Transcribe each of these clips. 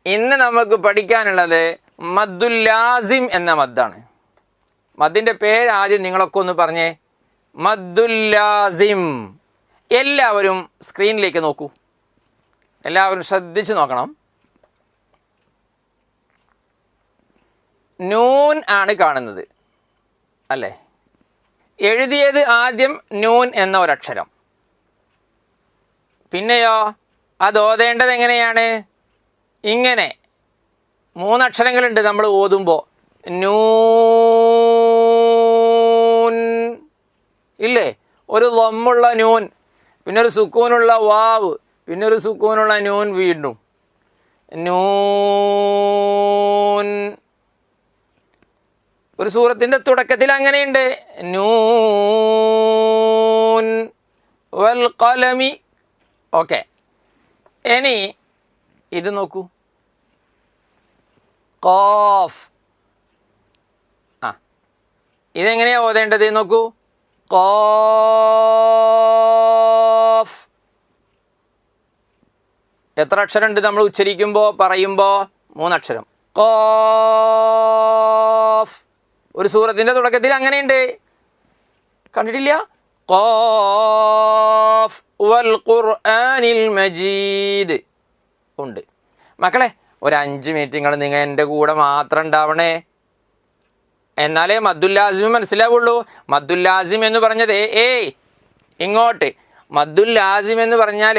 ഇന്ന് നമുക്ക് പഠിക്കാനുള്ളത് മദ്ദുൽ ലാസിം എന്ന മദ്ദാണ്. മദ്ദിൻ്റെ പേര് ആദ്യം നിങ്ങളൊക്കെ ഒന്ന് പറഞ്ഞേ. മദ്ദുൽ ലാസിം. എല്ലാവരും സ്ക്രീനിലേക്ക് നോക്കൂ. എല്ലാവരും ശ്രദ്ധിച്ച് നോക്കണം. നൂൻ ആണ് കാണുന്നത് അല്ലേ? എഴുതിയത് ആദ്യം നൂൻ എന്ന ഒരക്ഷരം. പിന്നെയോ അത് ഓതേണ്ടത് എങ്ങനെയാണ്? ഇങ്ങനെ 3 അക്ഷരങ്ങളുണ്ട് നമ്മൾ ഓതുമ്പോൾ. നൂൻ ഇല്ലേ? ഒരു ലമ്മുള്ള നൂൻ, പിന്നെ ഒരു സുക്കൂനുള്ള വാവ്, പിന്നെ ഒരു സുക്കൂനുള്ള നൂൻ, വീണ്ടും നൂൻ. ഒരു സൂറത്തിൻ്റെ തുടക്കത്തിൽ അങ്ങനെയുണ്ട്, നൂൻ വൽ ഖലമി. ഓക്കെ, ഇനി ഇത് നോക്കൂ, ഖാഫ്. ഇതെങ്ങനെയാണ് ഓതേണ്ടത് നോക്കൂ. ഖാഫ്. എത്ര അക്ഷരമുണ്ട് നമ്മൾ ഉച്ചരിക്കുമ്പോൾ, പറയുമ്പോൾ? 3 അക്ഷരം. ഖാഫ്. ഒരു സൂറത്തിൻ്റെ തുടക്കത്തിൽ അങ്ങനെയുണ്ട്, കണ്ടിട്ടില്ല? ഖാഫ് വൽ ഖുർആനിൽ മജീദ് ഉണ്ട്. മക്കളെ, ഒരു 5 മിനിറ്റ് നിങ്ങൾ എൻ്റെ കൂടെ മാത്രം ഉണ്ടാവണേ, എന്നാലേ മദ്ദുൽ ലാസിം മനസ്സിലാവുള്ളൂ. മദ്ദുൽ ലാസിം എന്ന് പറഞ്ഞത് ഇങ്ങോട്ട്. മദ്ദുൽ ലാസിം എന്ന് പറഞ്ഞാൽ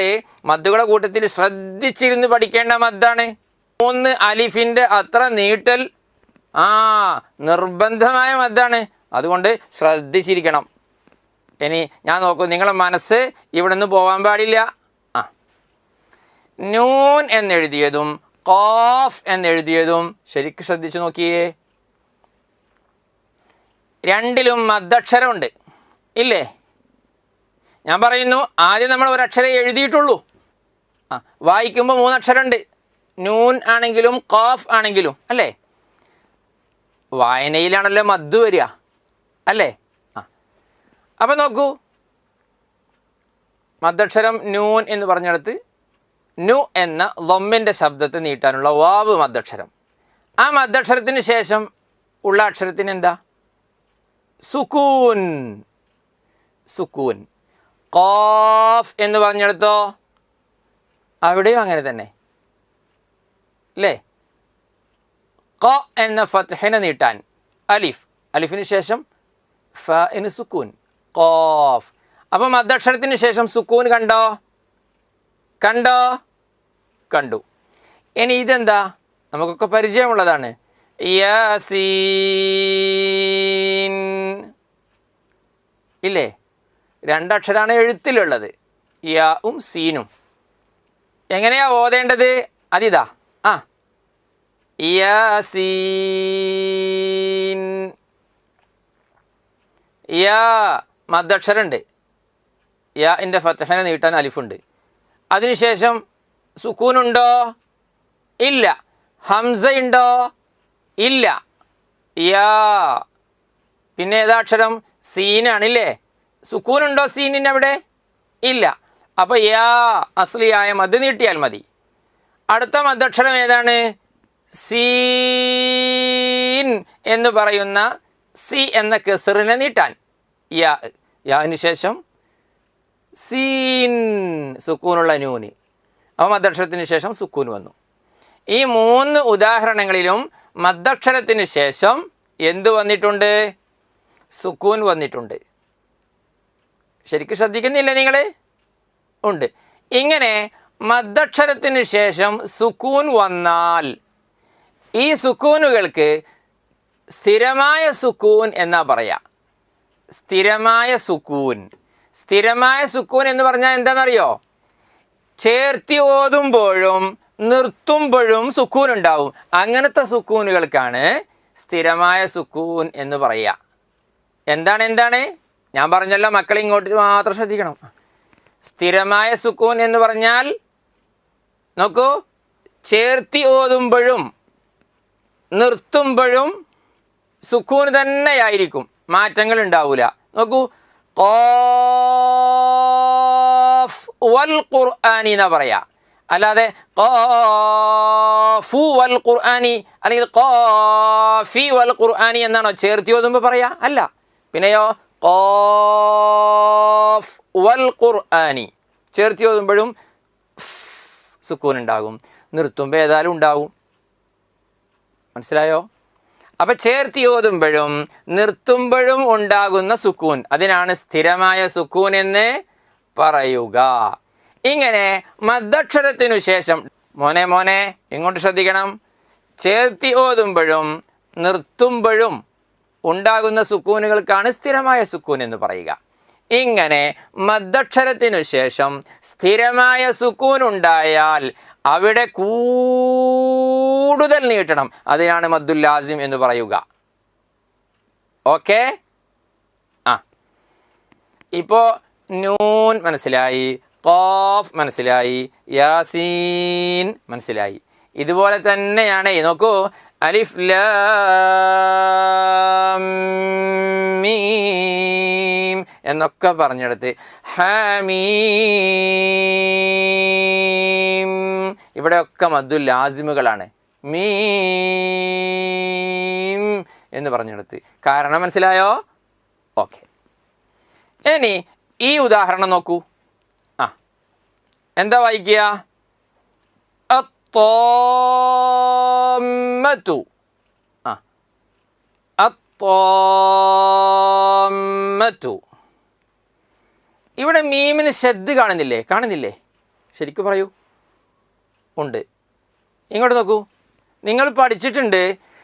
മദ്ദുകളെ കൂട്ടത്തിൽ ശ്രദ്ധിച്ചിരുന്ന് പഠിക്കേണ്ട മദ്ദാണ്. 3 അലിഫിൻ്റെ അത്ര നീട്ടൽ നിർബന്ധമായ മദ്ദാണ്. അതുകൊണ്ട് ശ്രദ്ധിച്ചിരിക്കണം. ഇനി ഞാൻ നോക്കൂ, നിങ്ങളെ മനസ്സ് ഇവിടെ നിന്ന് പോകാൻ പാടില്ല. നൂൻ എന്നെഴുതിയതും ഖാഫ് എന്നെഴുതിയതും ശരിക്കും ശ്രദ്ധിച്ചു നോക്കിയേ. രണ്ടിലും മദ്ദക്ഷരമുണ്ട് ഇല്ലേ? ഞാൻ പറയുന്നു, ആദ്യം നമ്മൾ ഒരക്ഷരം എഴുതിയിട്ടുള്ളൂ. വായിക്കുമ്പോൾ 3 അക്ഷരമുണ്ട്, നൂൻ ആണെങ്കിലും ഖാഫ് ആണെങ്കിലും അല്ലേ? വായനയിലാണല്ലോ മദ്ദ് വരിക അല്ലേ? അപ്പം നോക്കൂ, മദ്ദക്ഷരം നൂൻ എന്ന് പറഞ്ഞിടത്ത് നു എന്ന ലമ്മിൻ്റെ ശബ്ദത്തെ നീട്ടാനുള്ള വാവ് മദ്ദക്ഷരം. ആ മദ്ദക്ഷരത്തിന് ശേഷം ഉള്ള അക്ഷരത്തിന് എന്താ? സുക്കൂൻ. സുക്കൂൻ. ഖാഫ് എന്ന് പറഞ്ഞെടുത്തോ, അവിടെയും അങ്ങനെ തന്നെ അല്ലേ? ഖ എന്ന ഫത്ഹിനെ നീട്ടാൻ അലിഫ്, അലിഫിന് ശേഷം ഫഇന് സുക്കൂൻ, ഖാഫ്. അപ്പം മദ്ദക്ഷരത്തിന് ശേഷം സുക്കൂൻ കണ്ടോ? കണ്ടോ? കണ്ടു. ഇനി ഇതെന്താ? നമുക്കൊക്കെ പരിചയമുള്ളതാണ്. യാസീൻ ഇല്ലേ? 2 അക്ഷരമാണ് എഴുത്തിലുള്ളത്, യാഉം സീനും. എങ്ങനെയാ ഓതേണ്ടത്? അതിതാ, യാസീൻ. യാ മദ്ദക്ഷരമുണ്ട്, യാഇൻ്റെ ഫത്ഹിനെ നീട്ടാൻ അലിഫുണ്ട്. അതിനുശേഷം സുക്കൂനുണ്ടോ? ഇല്ല. ഹംസ ഉണ്ടോ? ഇല്ല. യാ. പിന്നെ ഏതാ അക്ഷരം? സീനാണില്ലേ? സുക്കൂനുണ്ടോ സീനിന് അവിടെ? ഇല്ല. അപ്പോൾ യാ അസ്ലിയായ മദ് നീട്ടിയാൽ മതി. അടുത്ത മദ്ദക്ഷരം ഏതാണ്? സീൻ എന്ന് പറയുന്ന സി എന്ന കെസറിനെ നീട്ടാൻ യാ. യാന് ശേഷം സീൻ, സുക്കൂനുള്ള നൂന്. അപ്പോൾ മദ്ദക്ഷരത്തിന് ശേഷം സുക്കൂൻ വന്നു. ഈ 3 ഉദാഹരണങ്ങളിലും മദ്ദക്ഷരത്തിന് ശേഷം എന്ത് വന്നിട്ടുണ്ട്? സുക്കൂൻ വന്നിട്ടുണ്ട്. ശരിക്കും ശ്രദ്ധിക്കുന്നില്ലേ നിങ്ങൾ? ഉണ്ട്. ഇങ്ങനെ മദ്ദക്ഷരത്തിന് ശേഷം സുക്കൂൻ വന്നാൽ ഈ സുക്കൂനുകൾക്ക് സ്ഥിരമായ സുക്കൂൻ എന്നാ പറയാ. സ്ഥിരമായ സുക്കൂൻ. സ്ഥിരമായ സുക്കൂൻ എന്ന് പറഞ്ഞാൽ എന്താണെന്നറിയോ? ചേർത്തി ഓതുമ്പോഴും നിർത്തുമ്പോഴും സുക്കൂൻ ഉണ്ടാവും. അങ്ങനത്തെ സുക്കൂനുകൾക്കാണ് സ്ഥിരമായ സുക്കൂൻ എന്ന് പറയുക. എന്താണ്? ഞാൻ പറഞ്ഞല്ലോ, മക്കളെ ഇങ്ങോട്ട് മാത്രം ശ്രദ്ധിക്കണം. സ്ഥിരമായ സുക്കൂൻ എന്ന് പറഞ്ഞാൽ നോക്കൂ, ചേർത്തി ഓതുമ്പോഴും നിർത്തുമ്പോഴും സുക്കൂൻ തന്നെയായിരിക്കും, മാറ്റങ്ങൾ ഉണ്ടാവില്ല. നോക്കൂ, ഖാഫ് വൽ ഖുർആനി എന്നാ പറയാ, അല്ലാതെ ഖാഫ് ഖാഫു വൽ ഖുർആനി അല്ലെങ്കിൽ ഖാഫി വൽ ഖുർആനി എന്നാണോ ചേർത്തി ഓതുമ്പോൾ പറയാ? അല്ല. പിന്നെയോ ഖാഫ് വൽ ഖുർആനി ചേർത്തി ഓതുമ്പോഴും സുക്കൂൻ ഉണ്ടാകും, നിർത്തുമ്പോൾ ഏതായാലും ഉണ്ടാകും. മനസ്സിലായോ? അപ്പം ചേർത്തി ഓതുമ്പോഴും നിർത്തുമ്പോഴും ഉണ്ടാകുന്ന സുക്കൂൻ, അതിനാണ് സ്ഥിരമായ സുക്കൂൻ എന്ന് പറയുക. ഇങ്ങനെ മദ്ദക്ഷരത്തിനു ശേഷം മോനെ ഇങ്ങോട്ട് ശ്രദ്ധിക്കണം, ചേർത്തി ഓതുമ്പോഴും നിർത്തുമ്പോഴും ഉണ്ടാകുന്ന സുക്കൂനുകൾക്കാണ് സ്ഥിരമായ സുക്കൂൻ എന്ന് പറയുക. ഇങ്ങനെ മദ്ദക്ഷരത്തിനു ശേഷം സ്ഥിരമായ സുക്കൂൻ ഉണ്ടായാൽ അവിടെ കൂടുതൽ നീട്ടണം, അതിനാണ് മദ്ദുൽ ലാസിം എന്ന് പറയുക. ഓക്കെ? ഇപ്പോൾ നൂൻ മനസ്സിലായി, ഖാഫ് മനസ്സിലായി, യാസീൻ മനസ്സിലായി. ഇതുപോലെ തന്നെയാണ് നോക്കൂ, അലിഫ് ലാം മീം എന്നൊക്കെ പറഞ്ഞെടുത്ത് ഹമീം, ഇവിടെയൊക്കെ മദ്ദുൽ ലാസിമുകളാണ്. മീം എന്ന് പറഞ്ഞെടുത്ത്. കാരണം മനസ്സിലായോ? ഓക്കെ. ഇനി ഈ ഉദാഹരണം നോക്കൂ. എന്താ വായിക്കുക? അത്താമ്മതു. അത്താമ്മതു. ഇവിടെ മീമിന് ശദ്ദ് കാണുന്നില്ലേ? ശരിക്കും പറയൂ. ഉണ്ട്. ഇങ്ങോട്ട് നോക്കൂ. നിങ്ങൾ പഠിച്ചിട്ടുണ്ട്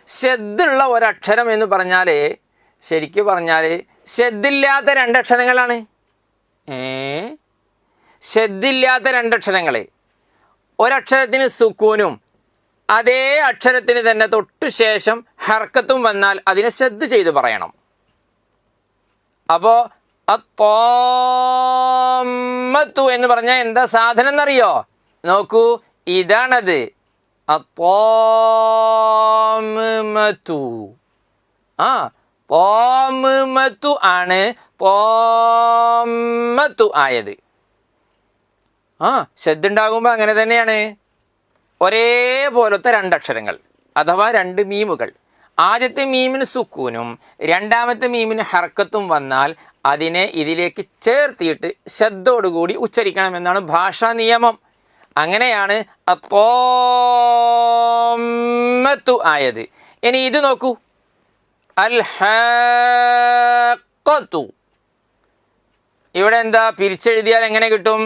ശദ്ദുള്ള ഒരക്ഷരം എന്ന് പറഞ്ഞാൽ, ശരിക്കും പറഞ്ഞാൽ ശദ്ദില്ലാത്ത രണ്ടക്ഷരങ്ങളാണ്. ശദ്ദില്ലാത്ത രണ്ടക്ഷരങ്ങൾ, ഒരക്ഷരത്തിന് സുക്കൂനും അതേ അക്ഷരത്തിന് തന്നെ തൊട്ടു ശേഷം ഹർക്കത്തും വന്നാൽ അതിനെ ശദ്ദ് ചെയ്ത് പറയണം. അപ്പോൾ അത്താമ്മതു എന്ന് പറഞ്ഞാൽ എന്താ സാധനം എന്നറിയോ? നോക്കൂ, ഇതാണത്. അത്താമ്മതു. താമ്മതു ആണ് താമ്മതു ആയത്. ശദ്ദുണ്ടാകുമ്പോൾ അങ്ങനെ തന്നെയാണ്. ഒരേപോലത്തെ രണ്ടക്ഷരങ്ങൾ അഥവാ രണ്ട് മീമുകൾ. ആദ്യത്തെ മീമിന് സുക്കൂനും രണ്ടാമത്തെ മീമിന് ഹർക്കത്തും വന്നാൽ അതിനെ ഇതിലേക്ക് ചേർത്തിയിട്ട് ശബ്ദോടുകൂടി ഉച്ചരിക്കണമെന്നാണ് ഭാഷാ നിയമം. അങ്ങനെയാണ് അത്താമ്മതു ആയത്. ഇനി ഇത് നോക്കൂ, അൽ ഹാഖത്തു. ഇവിടെ എന്താ പിരിച്ചെഴുതിയാൽ എങ്ങനെ കിട്ടും?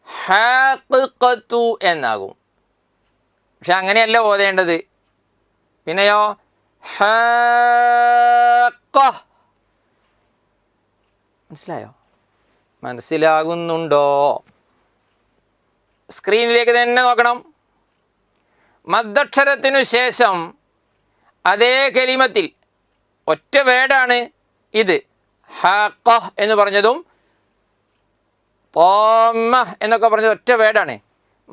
ഹാഖത്തു എന്നാകും. പക്ഷെ അങ്ങനെയല്ല ഓതേണ്ടത്. പിന്നെയോ ഹാഖ. മനസ്സിലായോ? മനസ്സിലാകുന്നുണ്ടോ? സ്ക്രീനിലേക്ക് തന്നെ നോക്കണം. മദ്ദക്ഷരത്തിനു ശേഷം അതേ കലിമത്തിൽ ഒറ്റ വേർഡാണ് ഇത്. ഹാഖ എന്ന് പറഞ്ഞതും താമ്മ എന്നൊക്കെ പറഞ്ഞത് ഒറ്റ വേർഡാണ്.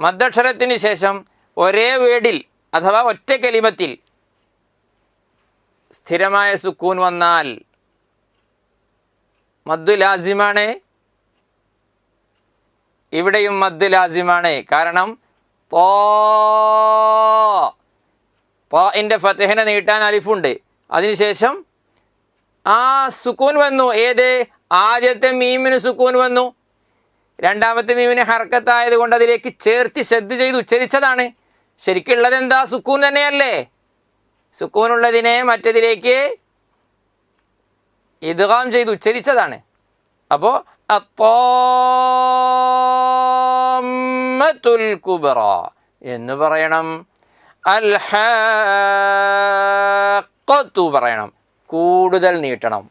മദ്ദക്ഷരത്തിന് ശേഷം ഒരേ വേർഡിൽ അഥവാ ഒറ്റ കലിമത്തിൽ സ്ഥിരമായ സുക്കൂൻ വന്നാൽ മദ്ദു ലാസിമാണ്. ഇവിടെയും മദ്ദു ലാസിമാണ്. കാരണം ൻ്റെ ഫതഹിനെ നീട്ടാൻ അലിഫുണ്ട്. അതിനുശേഷം ആ സുക്കൂൻ വന്നു. ഏത്? ആദ്യത്തെ മീമിന് സുക്കൂൻ വന്നു. രണ്ടാമത്തെ മീമിന് ഹർക്കത്തായത് കൊണ്ട് അതിലേക്ക് ചേർത്ത് ശബ്ദ് ചെയ്ത് ഉച്ചരിച്ചതാണ്. ശരിക്കുള്ളത് എന്താ? സുക്കൂൻ തന്നെയല്ലേ? സുക്കൂനുള്ളതിനെ മറ്റതിലേക്ക് ഇദ്ഗാം ചെയ്ത് ഉച്ചരിച്ചതാണ്. അപ്പോൾ അത്താമ്മത്തുൽ കുബ്ര എന്ന് പറയണം. അൽ ഹാഖത്തു പറയണം. കൂടുതൽ നീട്ടണം.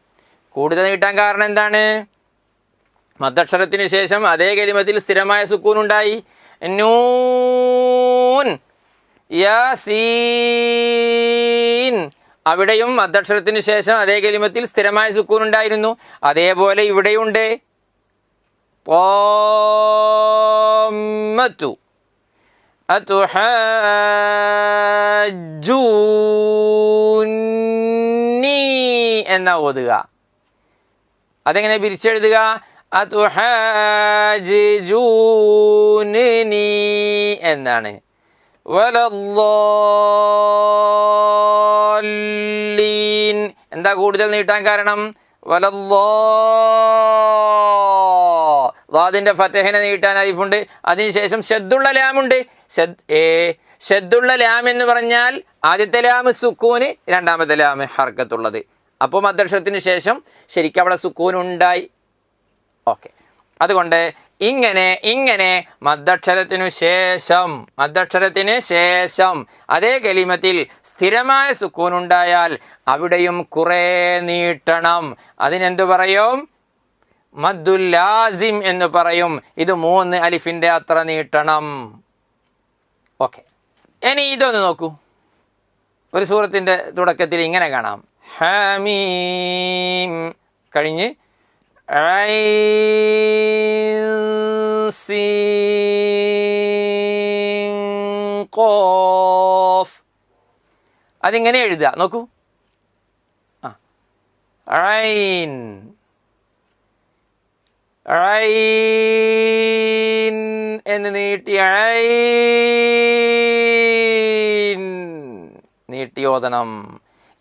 കൂടുതൽ നീട്ടാൻ കാരണം എന്താണ്? മദ്ദക്ഷരത്തിന് ശേഷം അതേ കലിമത്തിൽ സ്ഥിരമായ സുക്കൂൻ ഉണ്ടായി. നൂൻ യാസീൻ, അവിടെയും മദ്ദക്ഷരത്തിന് ശേഷം അതേ കലിമത്തിൽ സ്ഥിരമായ സുക്കൂൻ ഉണ്ടായിരുന്നു. അതേപോലെ ഇവിടെയുണ്ട്. ത്വാമ്മതു അതുഹജ്ജൂനി എന്നാ ഓതുക. അതെങ്ങനെ പിരിച്ചെഴുതുക? അതുഹജ്ജൂനി എന്നാണ്. വലദ്ദാല്ലീൻ. എന്താ കൂടുതൽ നീട്ടാൻ കാരണം? വാദിന്റെ ഫതഹിനെ നീട്ടാൻ അലിഫുണ്ട്. അതിനുശേഷം ഷദ്ദുള്ള ലാമുണ്ട്. ഷദ്ദുള്ള ലാം എന്ന് പറഞ്ഞാൽ ആദ്യത്തെ ലാം സുക്കൂന്, രണ്ടാമത്തെ ലാം ഹർക്കത്തുള്ളത്. അപ്പോൾ മദ്ദക്ഷരത്തിന് ശേഷം ശരിക്കും അവിടെ സുക്കൂൻ ഉണ്ടായി. ഓക്കെ, അതുകൊണ്ട് ഇങ്ങനെ മദ്ദക്ഷരത്തിനു ശേഷം അതേ കലിമത്തിൽ സ്ഥിരമായ സുക്കൂൻ ഉണ്ടായാൽ അവിടെയും കുറേ നീട്ടണം. അതിനെന്തു പറയും? മദ്ദുൽ ലാസിം എന്ന് പറയും. ഇത് 3 അലിഫിന്റെ അത്ര നീട്ടണം. ഓക്കെ, ഇനി ഇതൊന്ന് നോക്കൂ. ഒരു സൂറത്തിന്റെ തുടക്കത്തിൽ ഇങ്ങനെ കാണാം, ഹമീം കഴിഞ്ഞ് ഖാഫ്. അതിങ്ങനെ എഴുതുക, നോക്കൂ. ഐൻ എന്ന് നീട്ടി ഓതണം.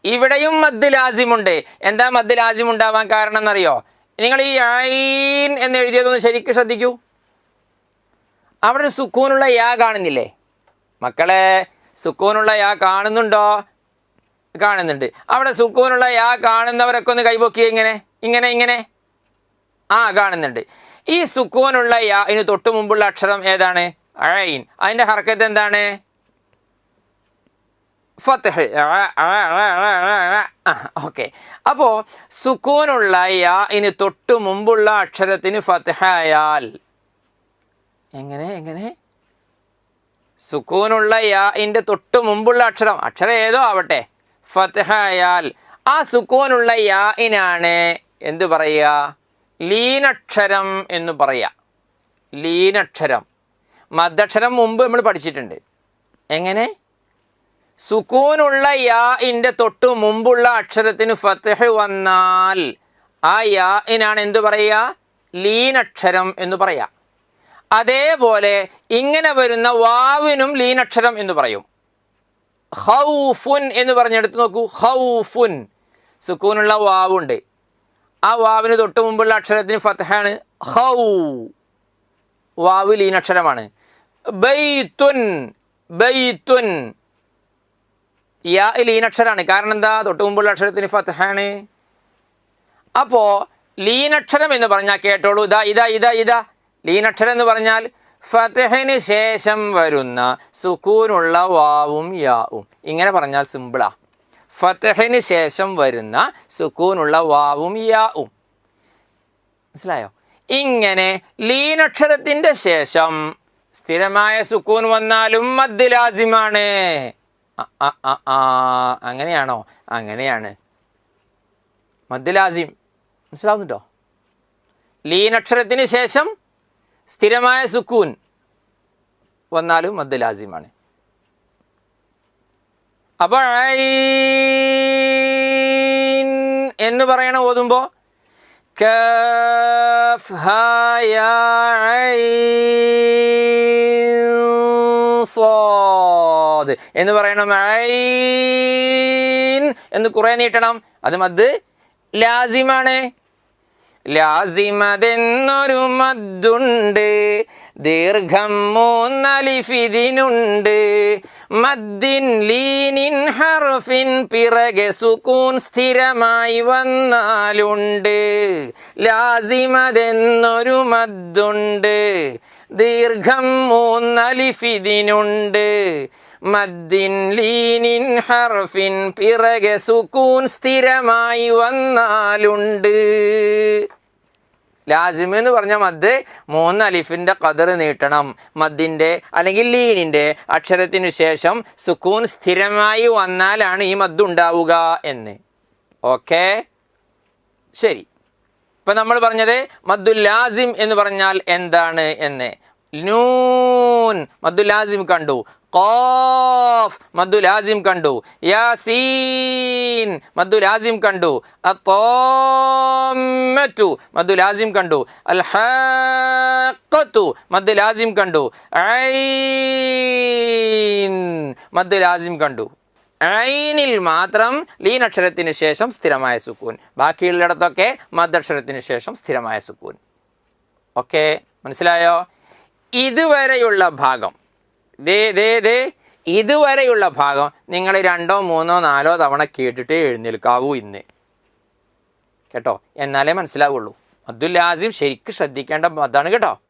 ഇവിടെയും മദ് ലാസിമുണ്ട്. എന്താ മദ് ലാസിം ഉണ്ടാവാൻ കാരണം എന്നറിയോ? നിങ്ങൾ ഈ ഐൻ എന്ന് എഴുതിയതൊന്ന് ശരിക്കും ശ്രദ്ധിക്കൂ. അവിടെ ഒരു സുക്കൂനുള്ള യാ കാണുന്നില്ലേ മക്കളെ? സുക്കൂനുള്ള യാ കാണുന്നുണ്ടോ? കാണുന്നുണ്ട്. അവിടെ സുക്കൂനുള്ള യാ കാണുന്നവരൊക്കെ ഒന്ന് കൈപൊക്കിയേ. ഇങ്ങനെ കാണുന്നുണ്ട്. ഈ സുക്കൂനുള്ള യാ ഇന് തൊട്ട് മുമ്പുള്ള അക്ഷരം ഏതാണ്? ഐൻ. അതിൻ്റെ ഹർക്കത്ത് എന്താണ്? ഫത്ഹ്. ഓക്കെ, അപ്പോൾ സുക്കൂനുള്ള യാ ഇന് തൊട്ട് മുമ്പുള്ള അക്ഷരത്തിന് ഫത്ഹായാൽ എങ്ങനെ? സുക്കൂനുള്ള യാ ഇൻ്റെ തൊട്ട് മുമ്പുള്ള അക്ഷരം ഏതോ ആവട്ടെ, ഫത്ഹായാൽ ആ സുക്കൂനുള്ള യാ ഇനാണ് എന്ത് പറയുക? ലീനക്ഷരം എന്ന് പറയാം. ലീനക്ഷരം. മദ്ദക്ഷരം മുമ്പ് നമ്മൾ പഠിച്ചിട്ടുണ്ട്. എങ്ങനെ? സുക്കൂനുള്ള യാ ഇൻ്റെ തൊട്ട് മുമ്പുള്ള അക്ഷരത്തിന് ഫത്ഹ് വന്നാൽ ആ യാ ഇനാണ് എന്ത് പറയുക? ലീനക്ഷരം എന്ന് പറയാം. അതേപോലെ ഇങ്ങനെ വരുന്ന വാവിനും ലീനക്ഷരം എന്ന് പറയും. ഖൗഫുൻ എന്ന് പറഞ്ഞെടുത്ത് നോക്കൂ. ഖൗഫുൻ, സുക്കൂനുള്ള വാവുണ്ട്. ആ വാവിന് തൊട്ട് മുമ്പുള്ള അക്ഷരത്തിന് ഫത്ഹാണ്. ഖൗ, വാവ് ലീനക്ഷരമാണ്. ബൈത്തുൻ, യാ ലീനക്ഷരാണ്. കാരണം എന്താ? തൊട്ട് മുമ്പുള്ള അക്ഷരത്തിന് ഫത്ഹാണ്. അപ്പോ ലീനക്ഷരം എന്ന് പറഞ്ഞാൽ കേട്ടോളൂ. ഇതാ ലീനക്ഷരം എന്ന് പറഞ്ഞാൽ ഫത്ഹിന് ശേഷം വരുന്ന സുക്കൂനുള്ള വാവും യാവും. ഇങ്ങനെ പറഞ്ഞാൽ സിമ്പിളാ. ഫത്ഹിന് ശേഷം വരുന്ന സുക്കൂനുള്ള വാവും യാവും. മനസ്സിലായോ? ഇങ്ങനെ ലീനക്ഷരത്തിൻ്റെ ശേഷം സ്ഥിരമായ സുക്കൂൻ വന്നാലും മദ് ലാസിമാണ്. അങ്ങനെയാണോ? അങ്ങനെയാണ് മദ് ലാസിം. മനസ്സിലാവുന്നുണ്ടോ? ലീനക്ഷരത്തിന് ശേഷം സ്ഥിരമായ സുക്കൂൻ വന്നാലും മദ് ലാസിമാണ്. അപ്പോൾ എന്ന് പറയണ ഓതുമ്പോൾ കഫ് ഹാ യാ ഐൻ സ്വാദ് എന്ന് പറയണം. ഐൻ എന്ന് കുറേ നീട്ടണം. അത് മദ് ലാസിമാണ്. ലാസിമതെന്നൊരു മദ്ദുണ്ട്, ദീർഘം 3 അലിഫിതിനുണ്ട്. മദ്ദിൻ ലീനിൻ ഹർഫിൻ പിറകെ സുക്കൂൻ സ്ഥിരമായി വന്നാലുണ്ട്. ലാസിമതെന്നൊരു മദ്ദുണ്ട്, ദീർഘം 3 അലിഫിതിനുണ്ട്. മദ്ദിൻ ലീനിൻ ഹർഫിൻ പിറകെ സുക്കൂൻ സ്ഥിരമായി വന്നാലുണ്ട്. ലാസിം എന്ന് പറഞ്ഞ മദ് 3 അലിഫിൻ്റെ ഖദർ നീട്ടണം. മദ്ദിൻ്റെ അല്ലെങ്കിൽ ലീനിൻ്റെ അക്ഷരത്തിനു ശേഷം സുക്കൂൻ സ്ഥിരമായി വന്നാലാണ് ഈ മദ് ഉണ്ടാവുക എന്ന്. ഓക്കെ, ശരി. ഇപ്പം നമ്മൾ പറഞ്ഞത് മദ്ദുൽ ലാസിം എന്ന് പറഞ്ഞാൽ എന്താണ് എന്ന്. നൂൻ മദ്ദുൽ ലാസിം കണ്ടു. ഖാഫ് ഖാഫ് മദ്ദു ലാസിം കണ്ടു. യാസീൻ മദ്ദു ലാസിം കണ്ടു. അത്താമ്മത്തു മദ്ദു ലാസിം കണ്ടു. അൽ ഹാഖത്തു മദ്ദു ലാസിം കണ്ടു. ഐൻ മദ്ദു ലാസിം കണ്ടു. ഐനിൽ മാത്രം ലീൻ അക്ഷരത്തിന് ശേഷം സ്ഥിരമായ സുക്കൂൻ, ബാക്കിയുള്ളിടത്തൊക്കെ മദ്ദക്ഷരത്തിന് ശേഷം സ്ഥിരമായ സുക്കൂൻ. ഓക്കെ, മനസ്സിലായോ? ഇതുവരെയുള്ള ഭാഗം ഇതുവരെയുള്ള ഭാഗം നിങ്ങൾ 2, 3, 4 തവണ കേട്ടിട്ടേ എഴുന്നേൽക്കാവൂ ഇന്ന്, കേട്ടോ, എന്നാലേ മനസ്സിലാവുള്ളൂ. മദ്ദുൽ ലാസിം ശരിക്കും ശ്രദ്ധിക്കേണ്ട മദ്ദാണ് കേട്ടോ.